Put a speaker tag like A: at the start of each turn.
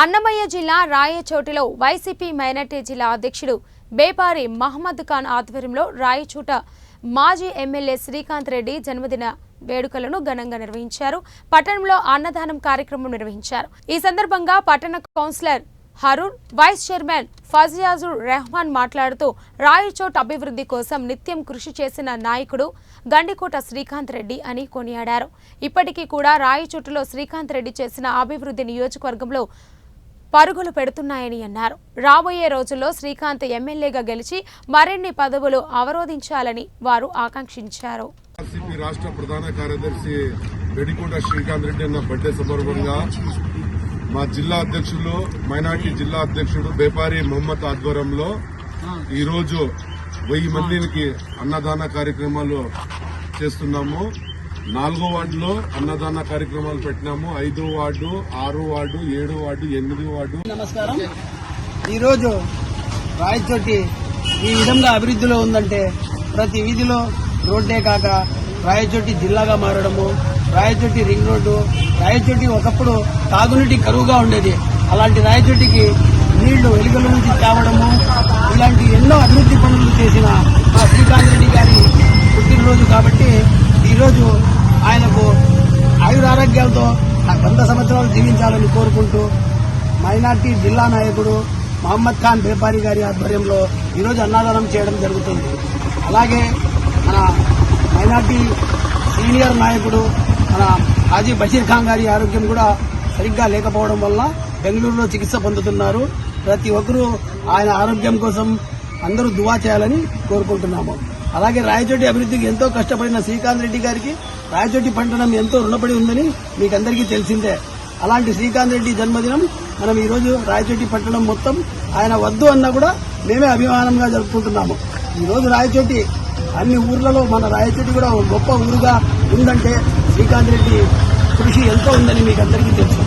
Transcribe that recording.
A: అన్నమయ్య జిల్లా రాయచోటిలో YCP minority జిల్లా అధ్యక్షుడు బేపారి మహమ్మద్ ఖాన్ ఆధ్వర్యంలో రాయచోట మాజీ ఎమ్మెల్యే శ్రీకాంత్ రెడ్డి జన్మదిన వేడుకలను ఘనంగా నిర్వహించారు. పట్టణంలో అన్నదానం కార్యక్రమం నిర్వహించారు. ఈ సందర్భంగా పట్టణ councillor Haroon, vice chairman Faziajur Rehman మాట్లాడుతూ రాయచోట్ అభివృద్ధి కోసం నిత్యం కృషి చేసిన నాయకుడు గండికోట శ్రీకాంత్ రెడ్డి అని కొనియాడారు. ఇప్పటికీ కూడా రాయచోటులో శ్రీకాంత్ రెడ్డి చేసిన అభివృద్ధి నియోజకవర్గంలో పరుగులు పెడుతున్నాయని అన్నారు. రాబోయే రోజుల్లో శ్రీకాంత్ ఎమ్మెల్యేగా గెలిచి మరిన్ని పదవులు అవరోధించాలని వారు ఆకాంక్షించారు.
B: రాష్ట్ర ప్రధాన కార్యదర్శి గండికోట శ్రీకాంత్ రెడ్డి అన్న బర్త్డే సందర్భంగా మా జిల్లా అధ్యక్షులు మైనార్టీ జిల్లా అధ్యక్షుడు బేపారి మహమ్మద్ ఆధ్వర్యంలో ఈరోజు 1000 మందికి అన్నదాన కార్యక్రమాలు చేస్తున్నాము. 4వ వార్డులో అన్నదాన కార్యక్రమాలు పెట్టినాము. 5వ వార్డు, 6వ వార్డు, 7వ వార్డు, 8వ వార్డు.
C: నమస్కారం. ఈరోజు రాయచోటి ఈ విధంగా అభివృద్ధిలో ఉందంటే ప్రతి వీధిలో రోడ్డే కాక రాయచోటి జిల్లాగా మారడము, రాయచోటి రింగ్ రోడ్డు, రాయచోటి ఒకప్పుడు తాగునీటి కరువుగా ఉండేది. అలాంటి రాయచోటికి నీళ్లు వెలుగుల నుంచి తేవడము, ఇలాంటి ఎన్నో అభివృద్ధి పనులు చేసిన మా శ్రీకాంత్ రెడ్డి గారి పుట్టినరోజు కాబట్టి ఈరోజు ఆయనకు ఆయురారోగ్యాలతో 100 సంవత్సరాలు జీవించాలని కోరుకుంటూ మైనార్టీ జిల్లా నాయకుడు మహమ్మద్ ఖాన్ బేపారి గారి ఆధ్వర్యంలో ఈరోజు అన్నదానం చేయడం జరుగుతుంది. అలాగే మన మైనార్టీ సీనియర్ నాయకుడు మన హాజీ బషీర్ ఖాన్ గారి ఆరోగ్యం కూడా సరిగ్గా లేకపోవడం వల్ల బెంగళూరులో చికిత్స పొందుతున్నారు. ప్రతి ఒక్కరూ ఆయన ఆరోగ్యం కోసం అందరూ దువా చేయాలని కోరుకుంటున్నాము. అలాగే రాయచోటి అభివృద్ధికి ఎంతో కష్టపడిన శ్రీకాంత్ రెడ్డి గారికి రాయచోటి పట్టణం ఎంతో రుణపడి ఉందని మీకందరికీ తెలిసిందే. అలాంటి శ్రీకాంత్ రెడ్డి జన్మదినం మనం ఈరోజు రాయచోటి పట్టణం మొత్తం ఆయన వద్దు అన్నా కూడా మేమే అభిమానంగా జరుపుకుంటున్నాము. ఈరోజు రాయచోటి అన్ని ఊర్లలో మన రాయచోటి కూడా ఒక గొప్ప ఊరుగా ఉందంటే శ్రీకాంత్ రెడ్డి కృషి ఎంతో ఉందని మీకందరికీ తెలుసు.